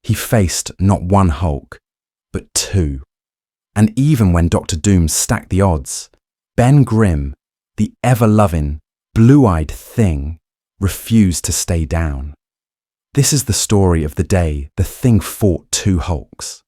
He faced not one Hulk, but two. And even when Dr. Doom stacked the odds, Ben Grimm, the ever-loving, blue-eyed Thing, refused to stay down. This is the story of the day the Thing fought two Hulks.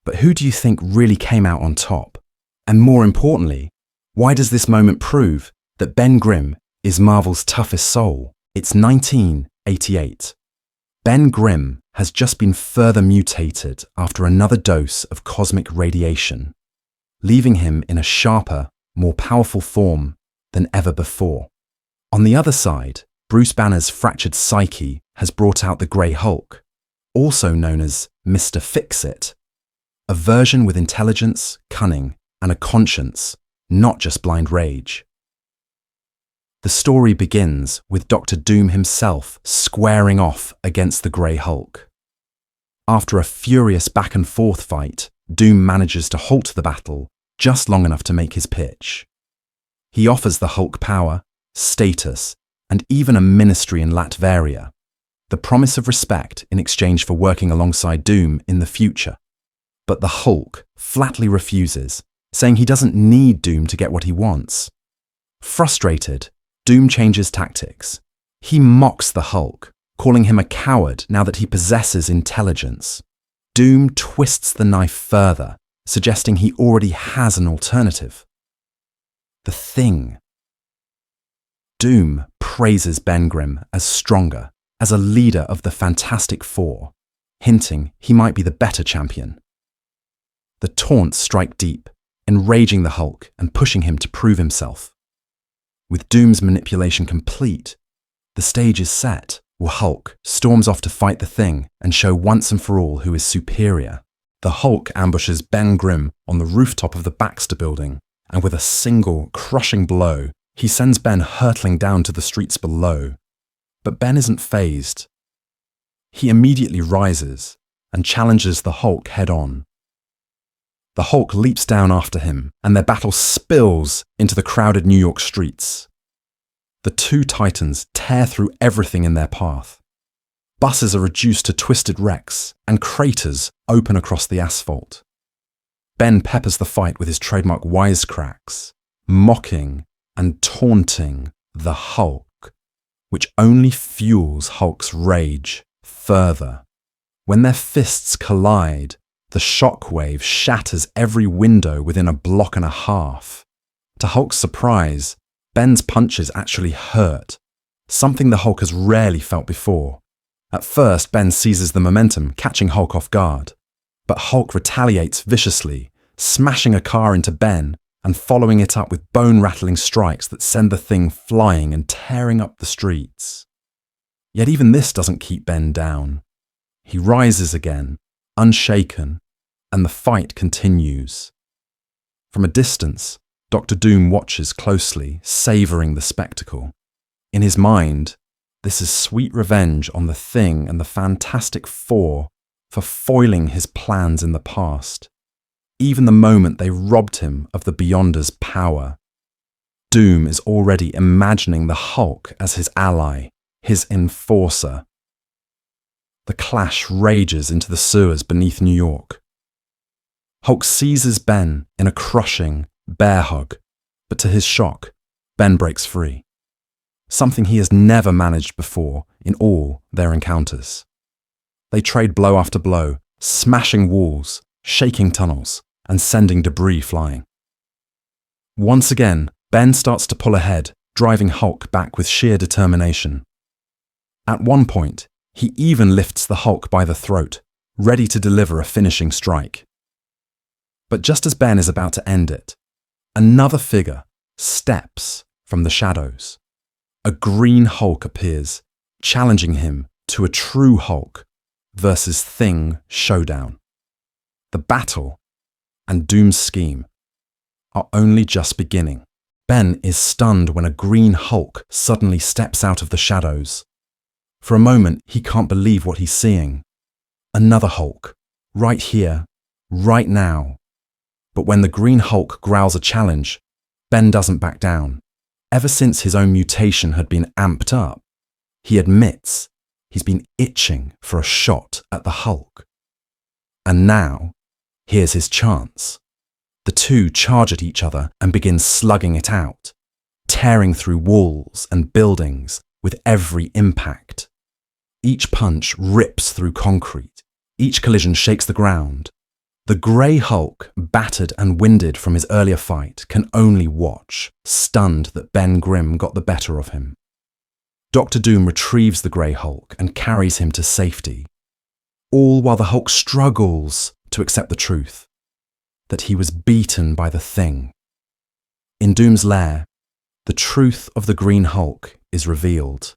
But who do you think really came out on top? And more importantly, why does this moment prove that Ben Grimm is Marvel's toughest soul? It's 1988. Ben Grimm has just been further mutated after another dose of cosmic radiation, leaving him in a sharper, more powerful form than ever before. On the other side, Bruce Banner's fractured psyche has brought out the Grey Hulk, also known as Mr. Fix-It, a version with intelligence, cunning, and a conscience, not just blind rage. The story begins with Dr. Doom himself squaring off against the Grey Hulk. After a furious back-and-forth fight, Doom manages to halt the battle just long enough to make his pitch. He offers the Hulk power, status, and even a ministry in Latveria, the promise of respect in exchange for working alongside Doom in the future. But the Hulk flatly refuses, saying he doesn't need Doom to get what he wants. Frustrated, Doom changes tactics. He mocks the Hulk, calling him a coward now that he possesses intelligence. Doom twists the knife further, suggesting he already has an alternative. The Thing. Doom praises Ben Grimm as stronger, as a leader of the Fantastic Four, hinting he might be the better champion. The taunts strike deep, enraging the Hulk and pushing him to prove himself. With Doom's manipulation complete, the stage is set where Hulk storms off to fight the Thing and show once and for all who is superior. The Hulk ambushes Ben Grimm on the rooftop of the Baxter Building, and with a single, crushing blow, he sends Ben hurtling down to the streets below. But Ben isn't fazed. He immediately rises and challenges the Hulk head-on. The Hulk leaps down after him, and their battle spills into the crowded New York streets. The two titans tear through everything in their path. Buses are reduced to twisted wrecks, and craters open across the asphalt. Ben peppers the fight with his trademark wisecracks, mocking and taunting the Hulk, which only fuels Hulk's rage further. When their fists collide, the shockwave shatters every window within a block and a half. To Hulk's surprise, Ben's punches actually hurt, something the Hulk has rarely felt before. At first, Ben seizes the momentum, catching Hulk off guard. But Hulk retaliates viciously, smashing a car into Ben and following it up with bone-rattling strikes that send the Thing flying and tearing up the streets. Yet even this doesn't keep Ben down. He rises again, unshaken, and the fight continues. From a distance, Dr. Doom watches closely, savouring the spectacle. In his mind, this is sweet revenge on the Thing and the Fantastic Four for foiling his plans in the past, even the moment they robbed him of the Beyonder's power. Doom is already imagining the Hulk as his ally, his enforcer. The clash rages into the sewers beneath New York. Hulk seizes Ben in a crushing, bear hug, but to his shock, Ben breaks free. Something he has never managed before in all their encounters. They trade blow after blow, smashing walls, shaking tunnels, and sending debris flying. Once again, Ben starts to pull ahead, driving Hulk back with sheer determination. At one point, he even lifts the Hulk by the throat, ready to deliver a finishing strike. But just as Ben is about to end it, another figure steps from the shadows. A green Hulk appears, challenging him to a true Hulk versus Thing Showdown. The battle and Doom's scheme are only just beginning. Ben is stunned when a green Hulk suddenly steps out of the shadows. For a moment, he can't believe what he's seeing. Another Hulk, right here, right now. But when the green Hulk growls a challenge, Ben doesn't back down. Ever since his own mutation had been amped up, he admits he's been itching for a shot at the Hulk. And now, here's his chance. The two charge at each other and begin slugging it out, tearing through walls and buildings with every impact. Each punch rips through concrete. Each collision shakes the ground. The Grey Hulk, battered and winded from his earlier fight, can only watch, stunned that Ben Grimm got the better of him. Dr. Doom retrieves the Grey Hulk and carries him to safety, all while the Hulk struggles to accept the truth, that he was beaten by the Thing. In Doom's lair, the truth of the Green Hulk is revealed.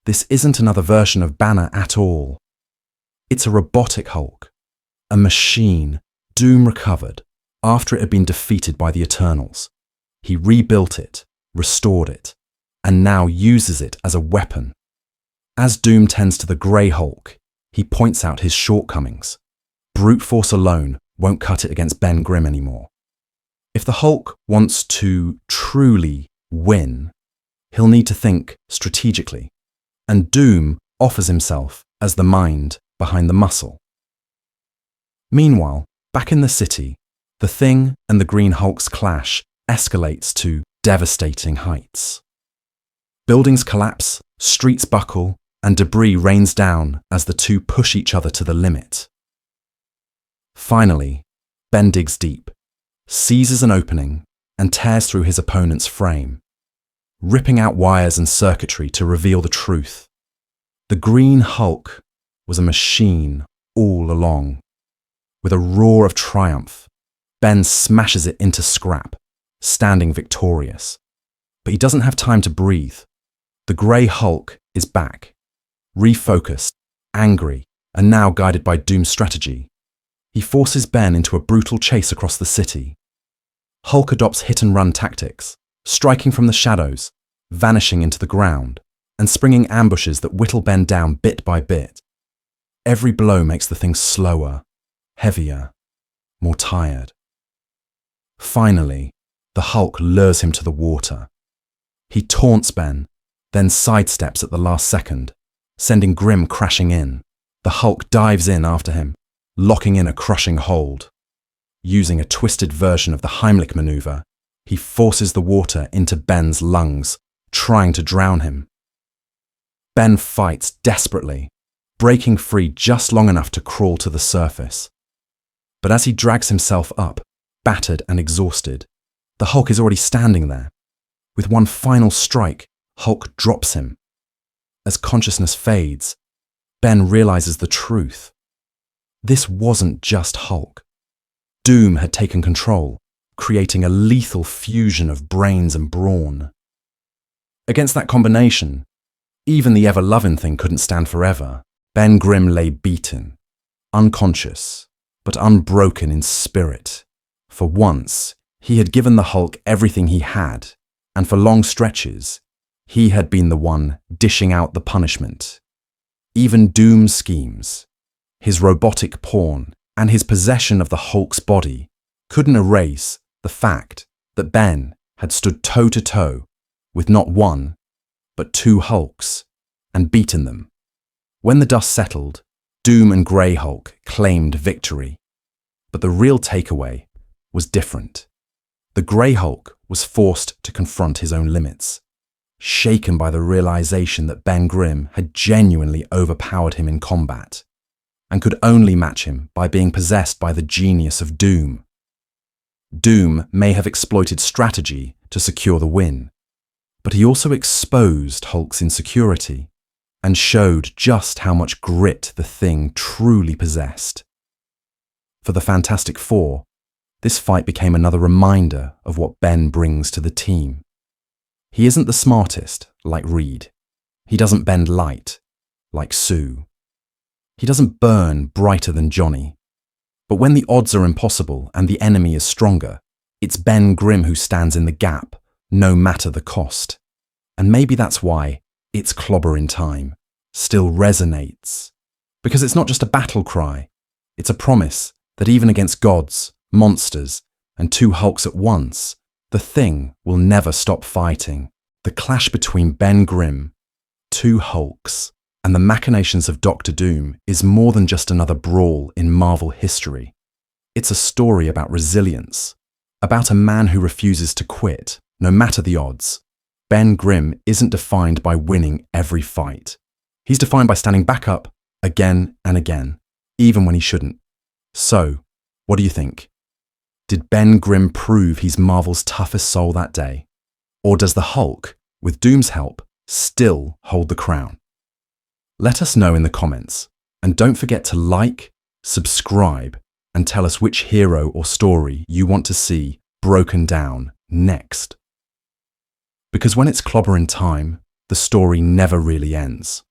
This isn't another version of Banner at all. It's a robotic Hulk, a machine Doom recovered after it had been defeated by the Eternals. He rebuilt it, restored it, and now uses it as a weapon. As Doom tends to the Grey Hulk, he points out his shortcomings. Brute force alone won't cut it against Ben Grimm anymore. If the Hulk wants to truly win, he'll need to think strategically, and Doom offers himself as the mind behind the muscle. Meanwhile, back in the city, the Thing and the Green Hulk's clash escalates to devastating heights. Buildings collapse, streets buckle, and debris rains down as the two push each other to the limit. Finally, Ben digs deep, seizes an opening, and tears through his opponent's frame, ripping out wires and circuitry to reveal the truth. The Green Hulk was a machine all along. With a roar of triumph, Ben smashes it into scrap, standing victorious. But he doesn't have time to breathe. The Grey Hulk is back, refocused, angry, and now guided by Doom's strategy. He forces Ben into a brutal chase across the city. Hulk adopts hit-and-run tactics, striking from the shadows, vanishing into the ground, and springing ambushes that whittle Ben down bit by bit. Every blow makes the Thing slower, heavier, more tired. Finally, the Hulk lures him to the water. He taunts Ben, then sidesteps at the last second, sending Grimm crashing in. The Hulk dives in after him, locking in a crushing hold. Using a twisted version of the Heimlich maneuver, he forces the water into Ben's lungs, trying to drown him. Ben fights desperately, breaking free just long enough to crawl to the surface. But as he drags himself up, battered and exhausted, the Hulk is already standing there. With one final strike, Hulk drops him. As consciousness fades, Ben realizes the truth. This wasn't just Hulk. Doom had taken control, creating a lethal fusion of brains and brawn. Against that combination, even the ever-loving Thing couldn't stand forever. Ben Grimm lay beaten, unconscious, but unbroken in spirit. For once, he had given the Hulk everything he had, and for long stretches, he had been the one dishing out the punishment. Even Doom's schemes, his robotic pawn, and his possession of the Hulk's body couldn't erase the fact that Ben had stood toe-to-toe with not one, but two Hulks, and beaten them. When the dust settled, Doom and Grey Hulk claimed victory. But the real takeaway was different. The Grey Hulk was forced to confront his own limits, shaken by the realization that Ben Grimm had genuinely overpowered him in combat, and could only match him by being possessed by the genius of Doom. Doom may have exploited strategy to secure the win, but he also exposed Hulk's insecurity and showed just how much grit the Thing truly possessed. For the Fantastic Four, this fight became another reminder of what Ben brings to the team. He isn't the smartest, like Reed. He doesn't bend light, like Sue. He doesn't burn brighter than Johnny. But when the odds are impossible and the enemy is stronger, it's Ben Grimm who stands in the gap, no matter the cost. And maybe that's why It's Clobberin' Time still resonates. Because it's not just a battle cry, it's a promise that even against gods, monsters, and two Hulks at once, the Thing will never stop fighting. The clash between Ben Grimm, two Hulks, And the machinations of Doctor Doom is more than just another brawl in Marvel history. It's a story about resilience, about a man who refuses to quit, no matter the odds. Ben Grimm isn't defined by winning every fight. He's defined by standing back up again and again, even when he shouldn't. So, what do you think? Did Ben Grimm prove he's Marvel's toughest soul that day? Or does the Hulk, with Doom's help, still hold the crown? Let us know in the comments, and don't forget to like, subscribe, and tell us which hero or story you want to see broken down next. Because when it's clobbering time, the story never really ends.